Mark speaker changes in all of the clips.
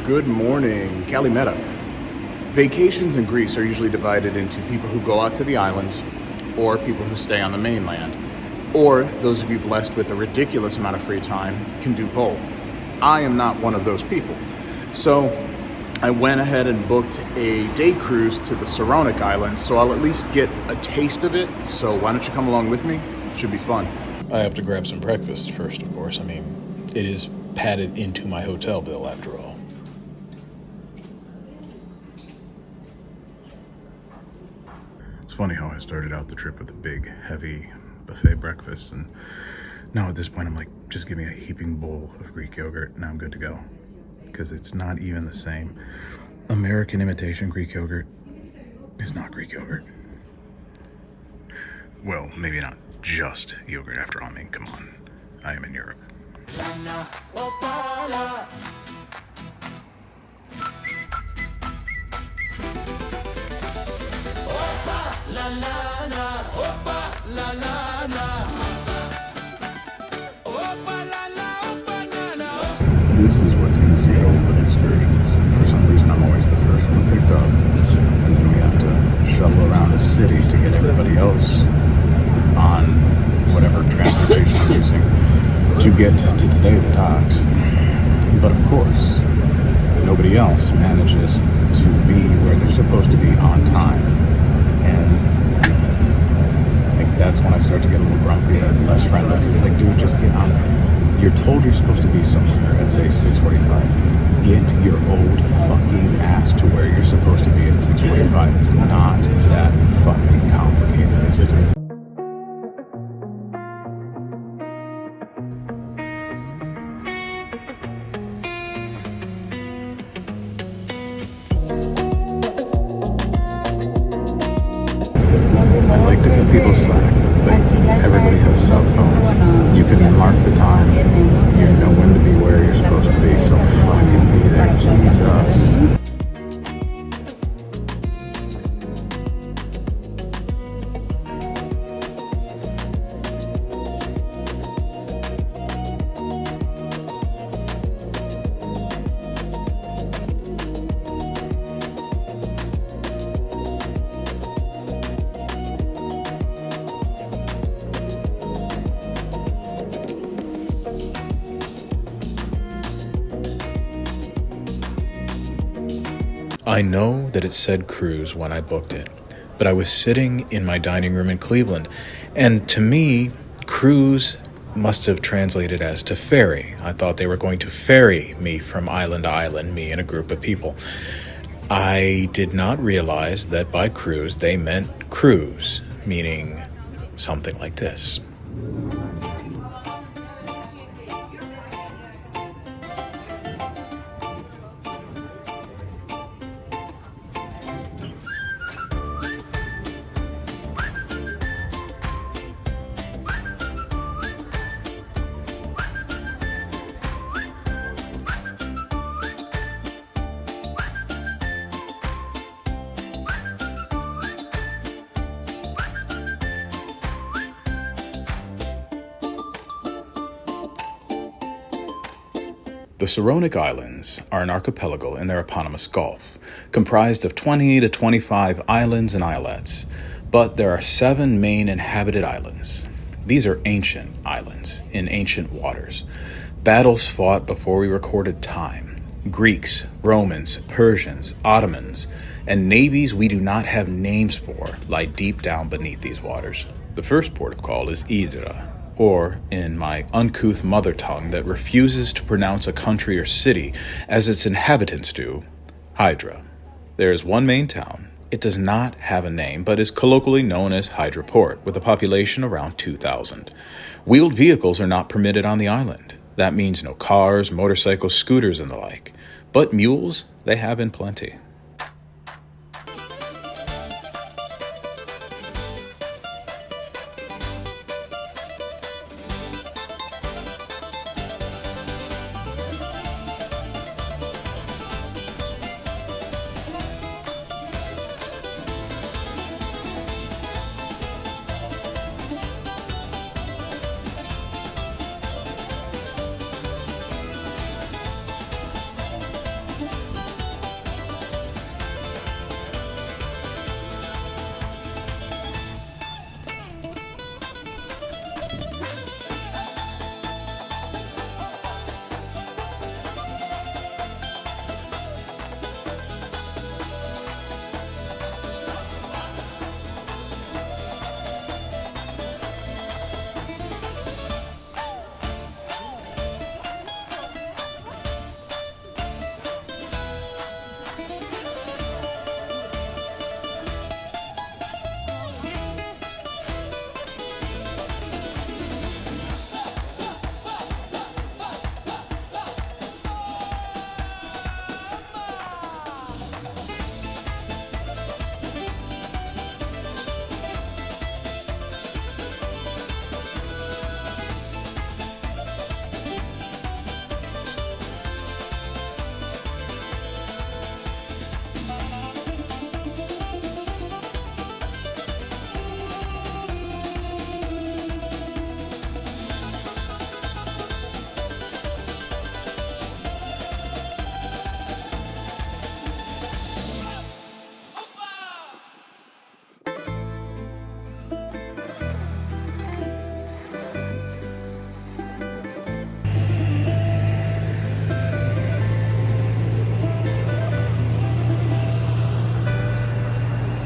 Speaker 1: Good morning, Calimeta. Vacations in Greece are usually divided into people who go out to the islands or people who stay on the mainland. Or those of you blessed with a ridiculous amount of free time can do both. I am not one of those people. So I went ahead and booked a day cruise to the Saronic Islands, so I'll at least get a taste of it. So why don't you come along with me? It should be fun.
Speaker 2: I have to grab some breakfast first, of course. I mean, it is padded into my hotel bill after all.
Speaker 1: It's funny how I started out the trip with a big, heavy buffet breakfast, and now at this point I'm like, just give me a heaping bowl of Greek yogurt and I'm good to go. Because it's not even the same. American imitation Greek yogurt is not Greek yogurt. Well, maybe not just yogurt after all. I mean, come on. I am in Europe. This is what tends to get old with excursions. For some reason, I'm always the first one picked up. And then we have to shuttle around the city to get everybody else on whatever transportation I'm using to get to today, the docks. But of course, nobody else manages to be where they're supposed to be on time. And I think that's when I start to get a little grumpy and less friendly. Because it's like, dude, just get on. You're told you're supposed to be somewhere at, say, 6:45. Get your old fucking ass to where you're supposed to be at 6:45. It's not that fucking complicated, is it? I like to cut people slack, but everybody has cell phones. You can mark the time. You know when to be where you're supposed to be, so fucking be there, Jesus.
Speaker 2: I know that it said cruise when I booked it, but I was sitting in my dining room in Cleveland, and to me, cruise must have translated as to ferry. I thought they were going to ferry me from island to island, me and a group of people. I did not realize that by cruise they meant cruise, meaning something like this. The Saronic Islands are an archipelago in their eponymous gulf, comprised of 20 to 25 islands and islets, but there are 7 main inhabited islands. These are ancient islands in ancient waters. Battles fought before we recorded time. Greeks, Romans, Persians, Ottomans, and navies we do not have names for lie deep down beneath these waters. The first port of call is Hydra, or in my uncouth mother tongue that refuses to pronounce a country or city as its inhabitants do, Hydra. There is one main town. It does not have a name, but is colloquially known as Hydra Port, with a population around 2,000. Wheeled vehicles are not permitted on the island. That means no cars, motorcycles, scooters, and the like. But mules, they have in plenty.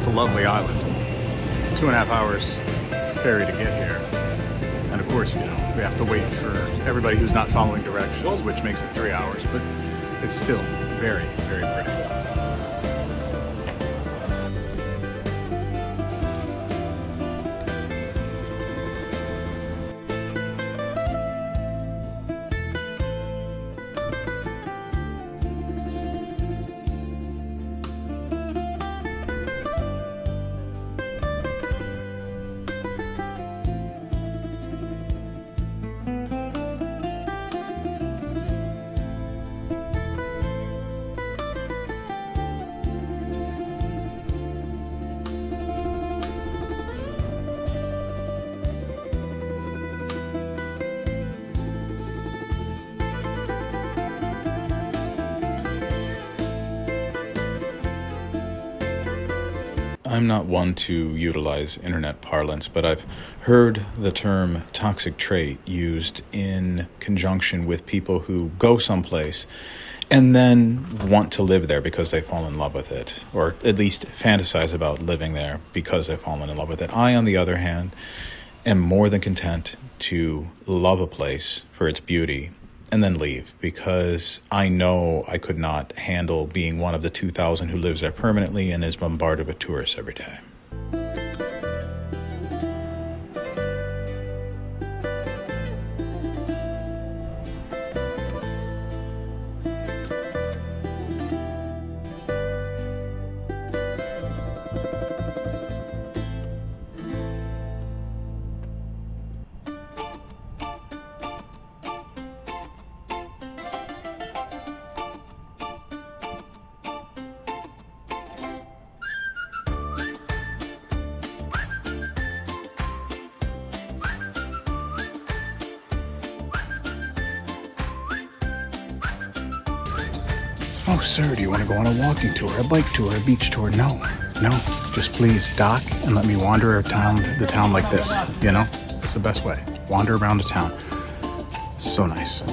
Speaker 1: It's a lovely island. 2.5 hours ferry to get here. And of course, you know, we have to wait for everybody who's not following directions, which makes it 3 hours, but it's still very, very pretty.
Speaker 2: I'm not one to utilize internet parlance, but I've heard the term toxic trait used in conjunction with people who go someplace and then want to live there because they fall in love with it, or at least fantasize about living there because they've fallen in love with it. I, on the other hand, am more than content to love a place for its beauty and then leave, because I know I could not handle being one of the 2,000 who lives there permanently and is bombarded with tourists every day.
Speaker 1: Oh, sir, do you want to go on a walking tour, a bike tour, a beach tour? No, just please dock and let me wander around the town like this, you know? It's the best way. Wander around the town. So nice.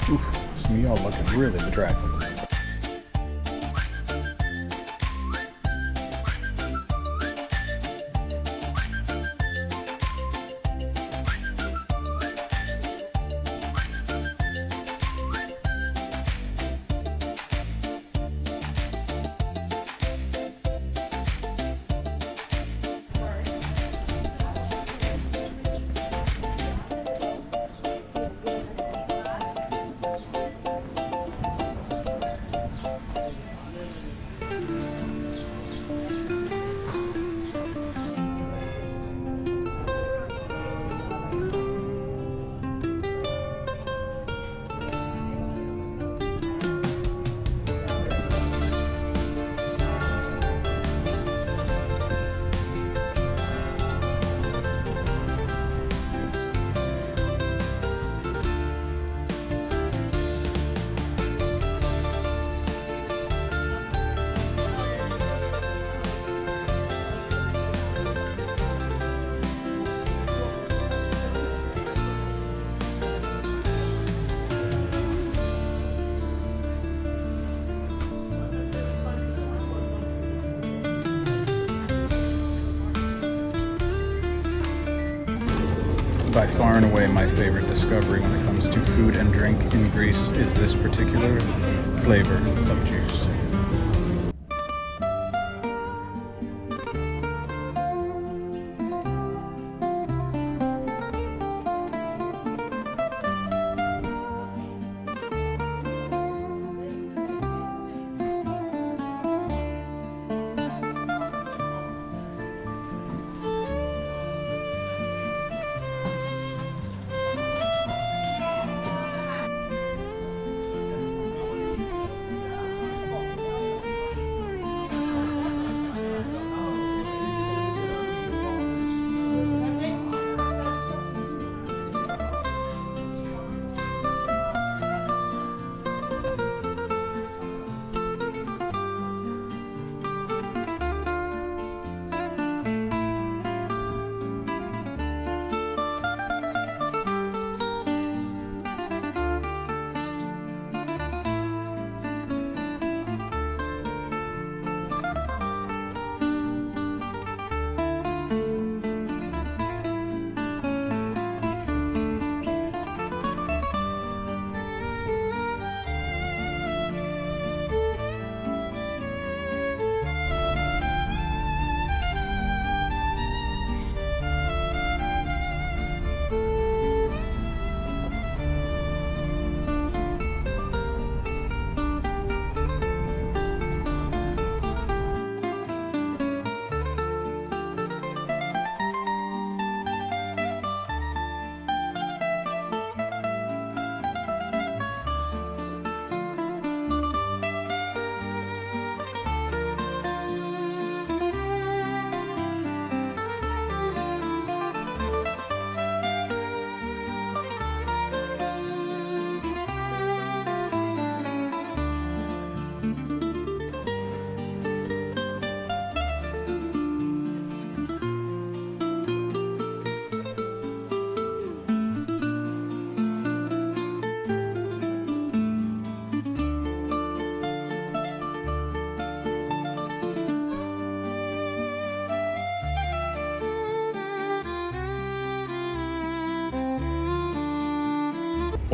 Speaker 2: Oof, some of y'all looking really bedraggled. By far and away my favorite discovery when it comes to food and drink in Greece is this particular flavor of juice.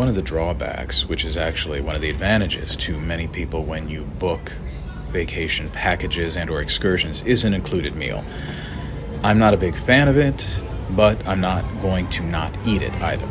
Speaker 2: One of the drawbacks, which is actually one of the advantages to many people when you book vacation packages and or excursions, is an included meal. I'm not a big fan of it, but I'm not going to not eat it either.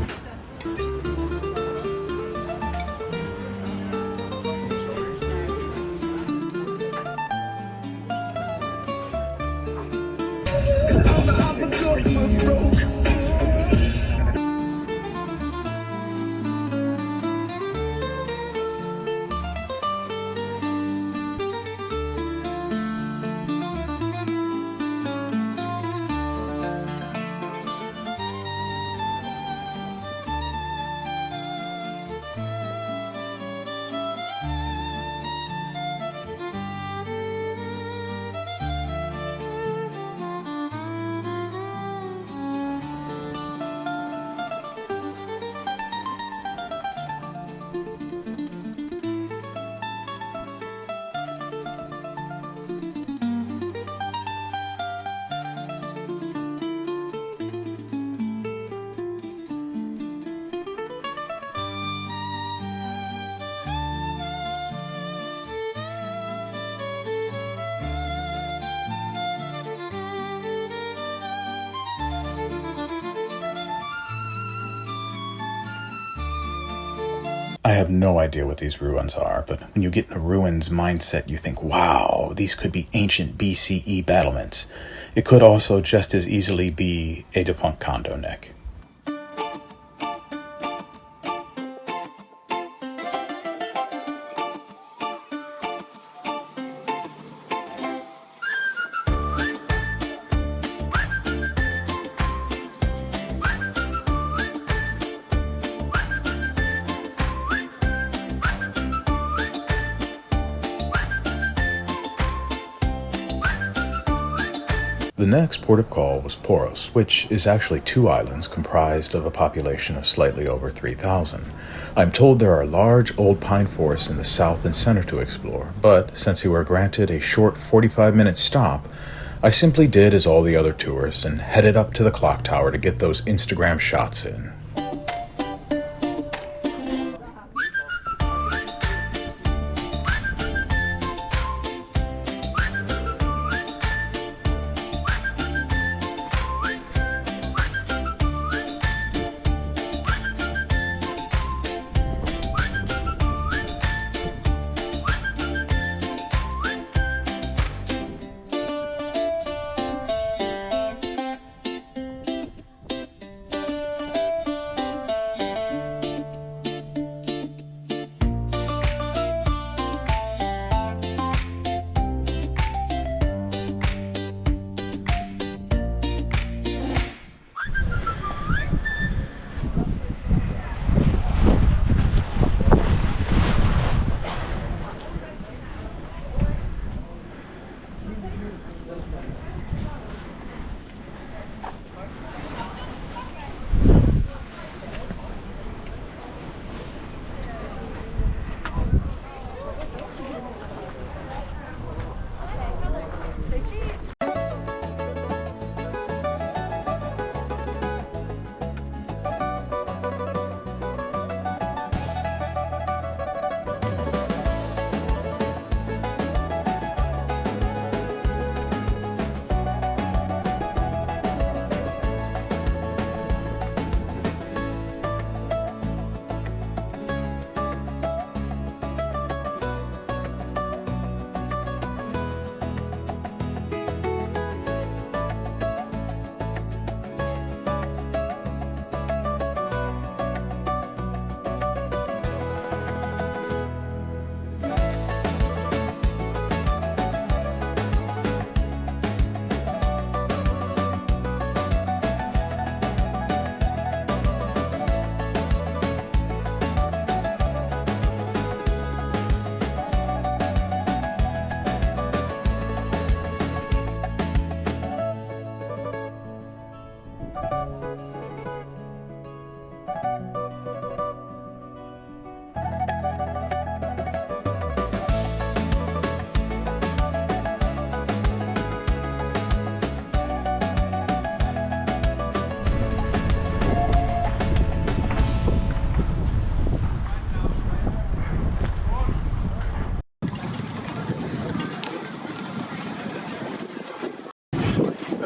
Speaker 2: I have no idea what these ruins are, but when you get in a ruins mindset, you think, wow, these could be ancient BCE battlements. It could also just as easily be a defunct condo, Nick. The next port of call was Poros, which is actually 2 islands comprised of a population of slightly over 3,000. I'm told there are large old pine forests in the south and center to explore, but since we were granted a short 45-minute stop, I simply did as all the other tourists and headed up to the clock tower to get those Instagram shots in.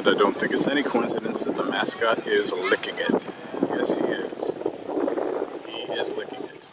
Speaker 1: And I don't think it's any coincidence that the mascot is licking it. Yes, he is. He is licking it.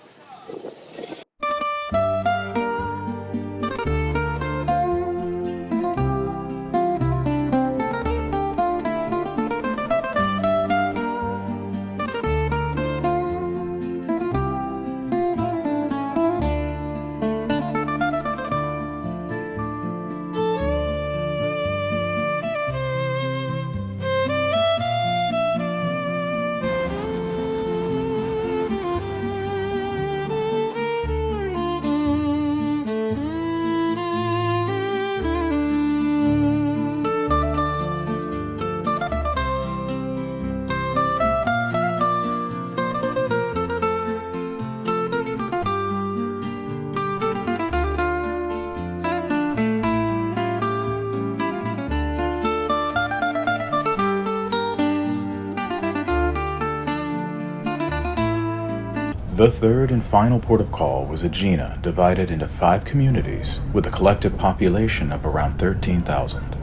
Speaker 2: The third and final port of call was Aegina, divided into 5 communities with a collective population of around 13,000.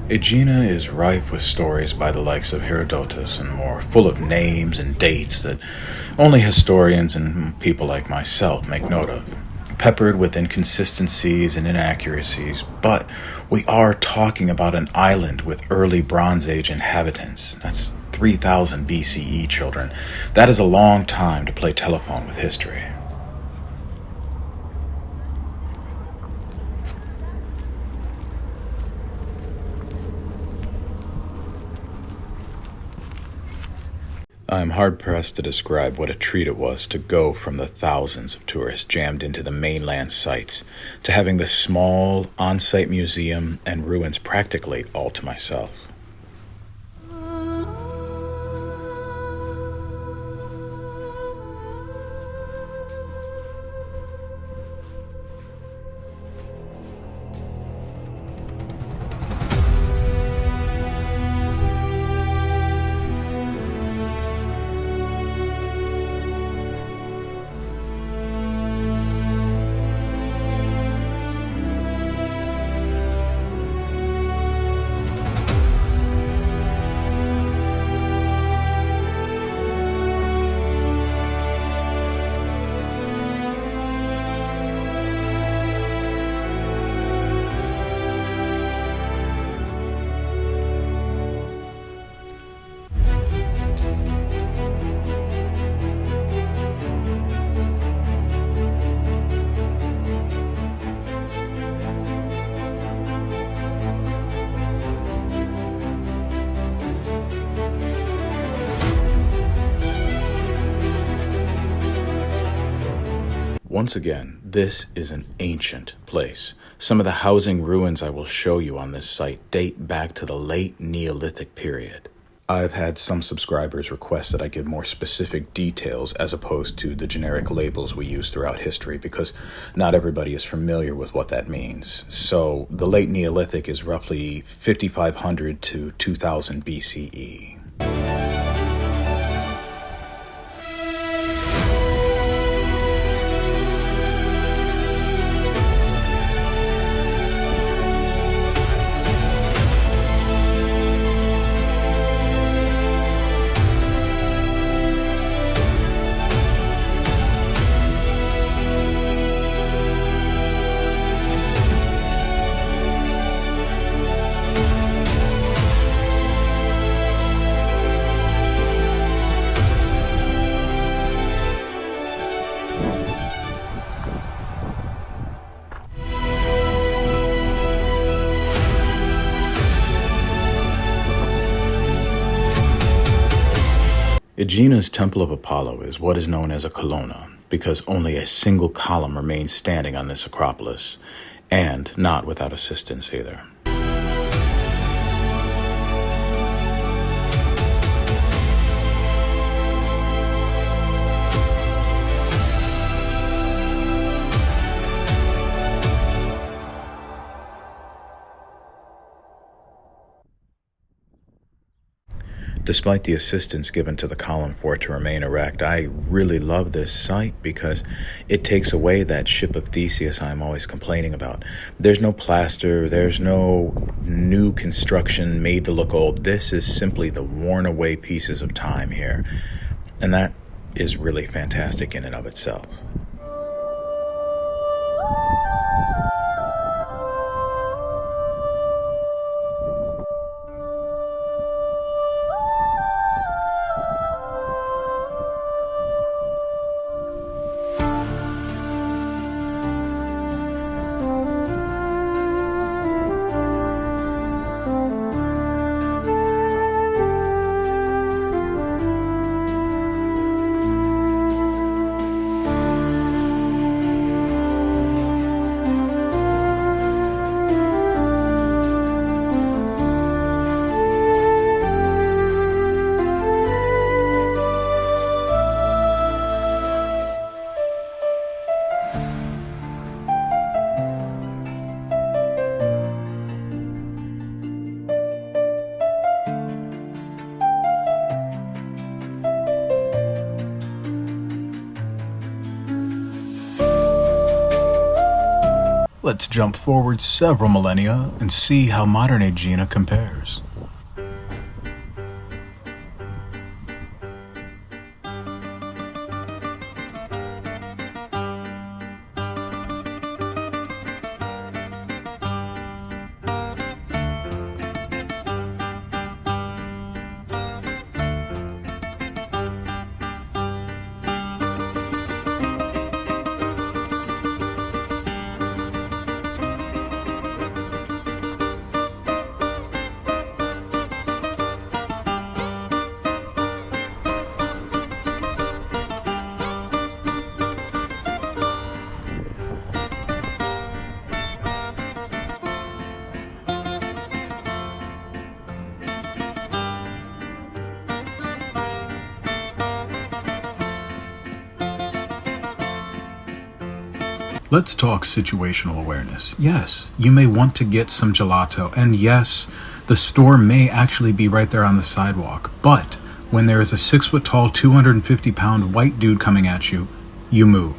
Speaker 2: Aegina is rife with stories by the likes of Herodotus and more, full of names and dates that only historians and people like myself make note of, peppered with inconsistencies and inaccuracies, but we are talking about an island with early Bronze Age inhabitants. That's 3000 BCE, children. That is a long time to play telephone with history. I am hard-pressed to describe what a treat it was to go from the thousands of tourists jammed into the mainland sites to having the small, on-site museum and ruins practically all to myself. Once again, this is an ancient place. Some of the housing ruins I will show you on this site date back to the late Neolithic period. I've had some subscribers request that I give more specific details as opposed to the generic labels we use throughout history because not everybody is familiar with what that means. So the late Neolithic is roughly 5500 to 2000 BCE. Aegina's Temple of Apollo is what is known as a colonna, because only a single column remains standing on this Acropolis, and not without assistance either. Despite the assistance given to the column for it to remain erect, I really love this site because it takes away that ship of Theseus I'm always complaining about. There's no plaster, there's no new construction made to look old. This is simply the worn away pieces of time here. And that is really fantastic in and of itself.
Speaker 1: Let's jump forward several millennia and see how modern Aegina compares. Let's talk situational awareness. Yes, you may want to get some gelato, and yes, the store may actually be right there on the sidewalk, but when there is a 6-foot-tall, 250-pound white dude coming at you, you move.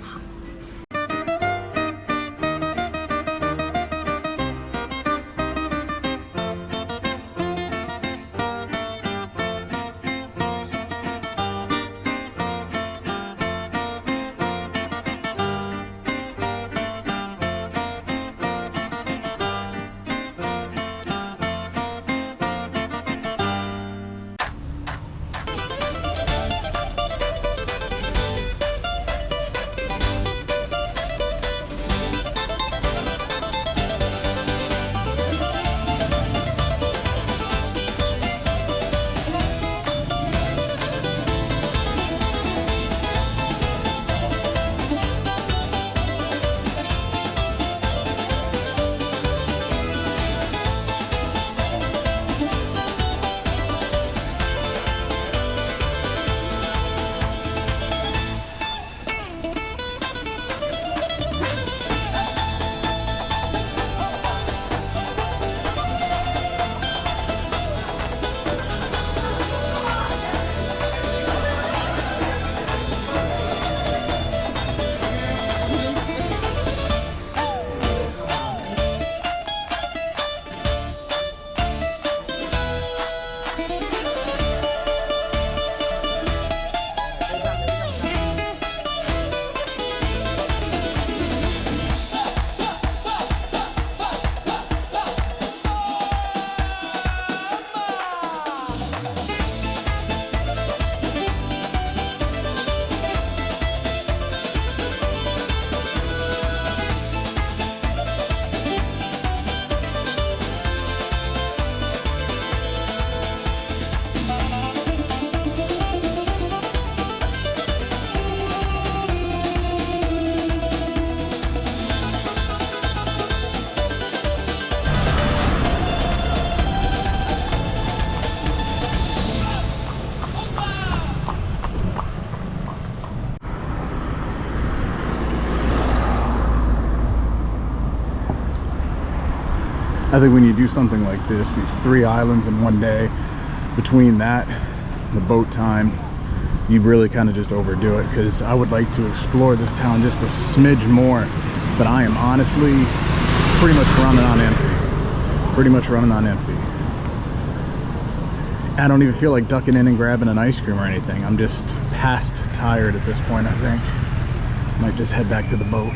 Speaker 1: I think when you do something like this, these 3 islands in one day, between that the boat time, you really kind of just overdo it, because I would like to explore this town just a smidge more, but I am honestly pretty much running on empty. I don't even feel like ducking in and grabbing an ice cream or anything. I'm just past tired at this point, I think. Might just head back to the boat.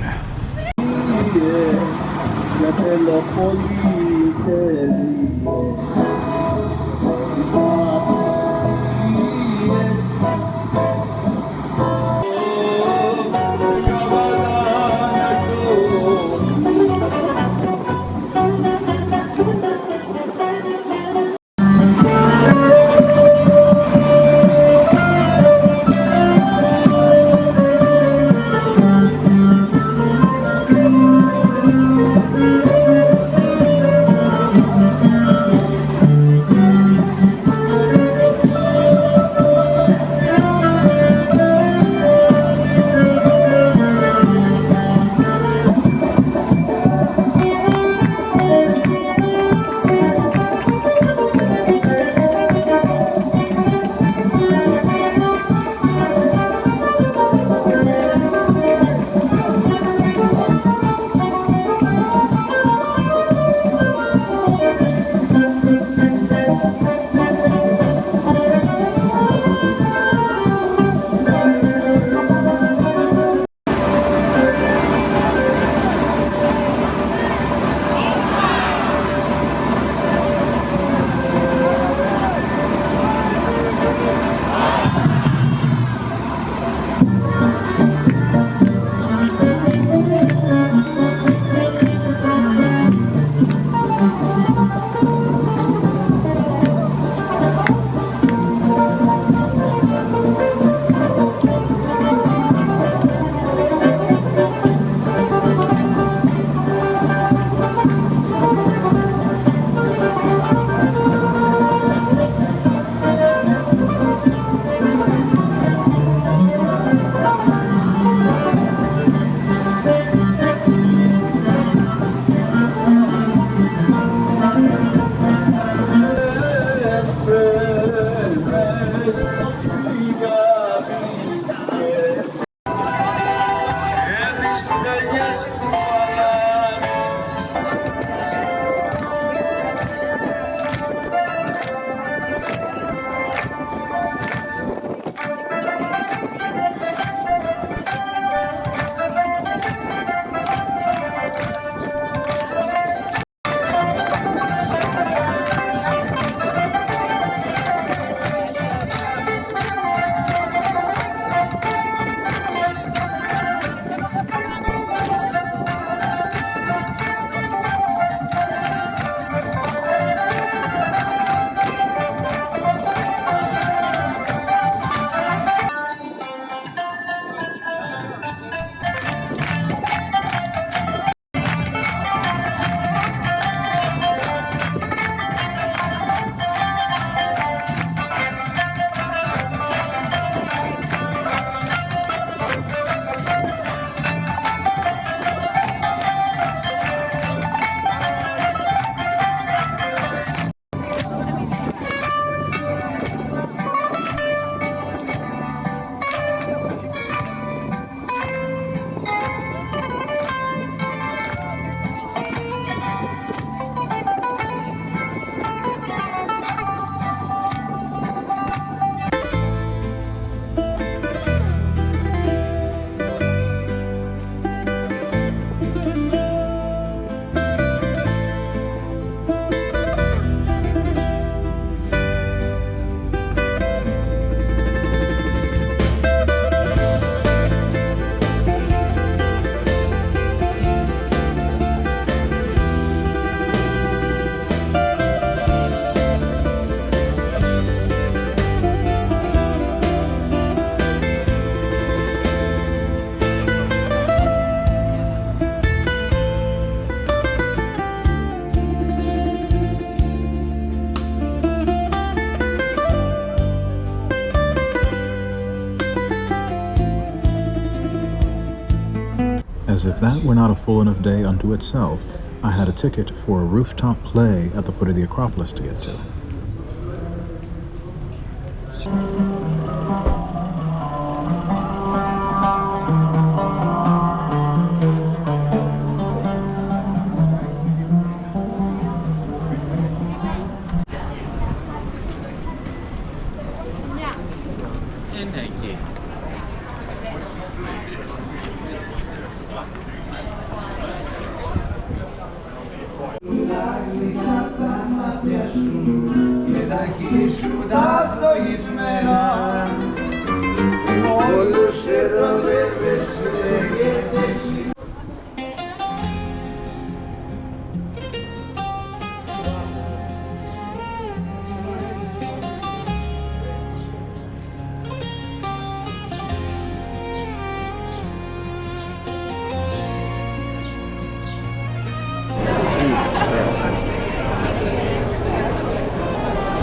Speaker 1: As if that were not a full enough day unto itself, I had a ticket for a rooftop play at the foot of the Acropolis to get to.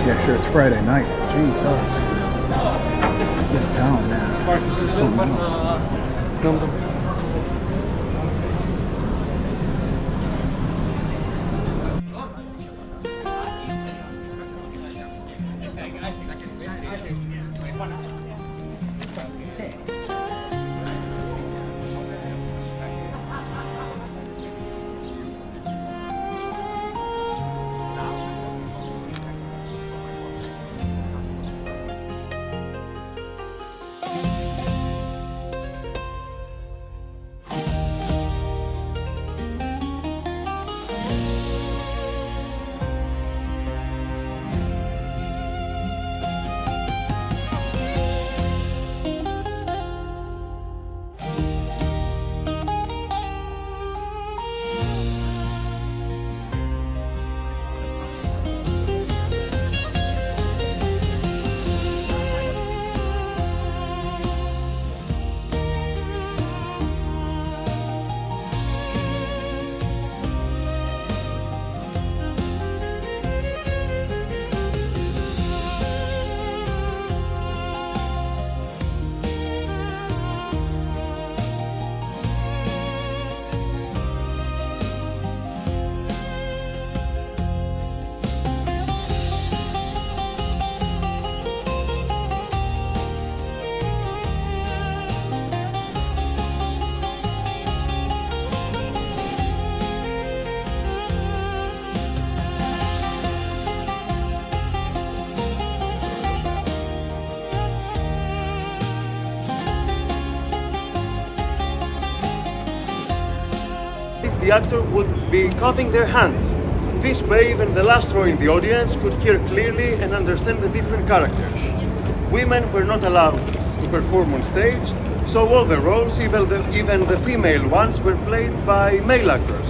Speaker 1: Yeah, sure, it's Friday night. Jesus. This town, man. This is something else.
Speaker 3: The actor would be cupping their hands. This way, even the last row in the audience could hear clearly and understand the different characters. Women were not allowed to perform on stage, so all the roles, even the female ones, were played by male actors.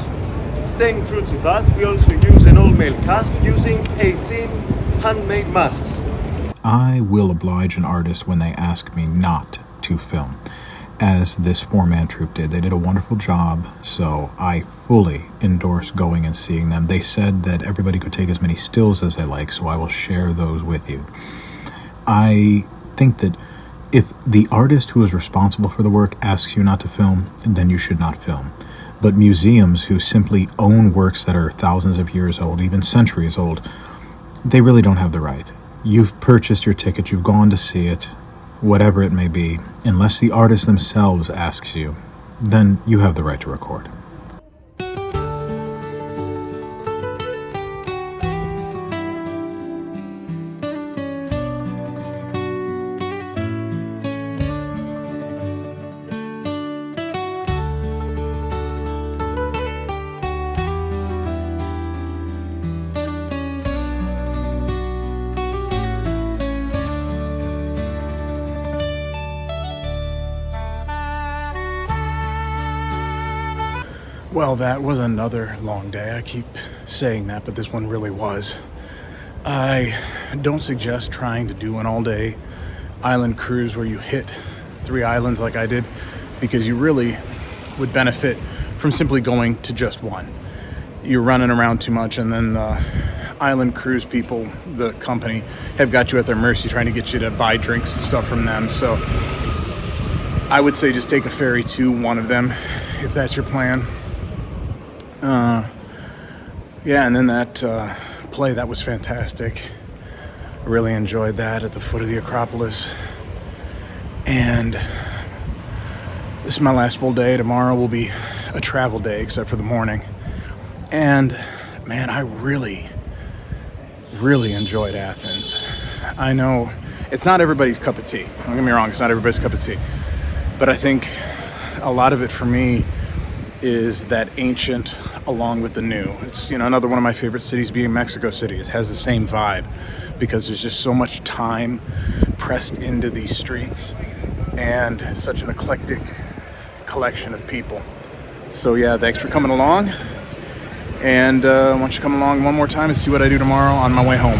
Speaker 3: Staying true to that, we also use an all-male cast using 18 handmade masks.
Speaker 2: I will oblige an artist when they ask me not to film, as this four-man troupe did. They did a wonderful job, so I fully endorse going and seeing them. They said that everybody could take as many stills as they like, so I will share those with you. I think that if the artist who is responsible for the work asks you not to film, then you should not film. But museums who simply own works that are thousands of years old, even centuries old, they really don't have the right. You've purchased your ticket, you've gone to see it, whatever it may be. Unless the artist themselves asks you, then you have the right to record.
Speaker 1: Well, that was another long day. I keep saying that, but this one really was. I don't suggest trying to do an all-day island cruise where you hit 3 islands like I did, because you really would benefit from simply going to just one. You're running around too much, and then the island cruise people, the company, have got you at their mercy trying to get you to buy drinks and stuff from them. So I would say just take a ferry to one of them if that's your plan. Yeah, and then that play, that was fantastic. Really enjoyed that at the foot of the Acropolis. And this is my last full day. Tomorrow will be a travel day, except for the morning. And man, I really enjoyed Athens. I know it's not everybody's cup of tea. Don't get me wrong, it's not everybody's cup of tea. But I think a lot of it for me is that ancient along with the new. It's, another one of my favorite cities being Mexico City. It has the same vibe because there's just so much time pressed into these streets and such an eclectic collection of people. So yeah, thanks for coming along. And why don't you come along one more time and see what I do tomorrow on my way home.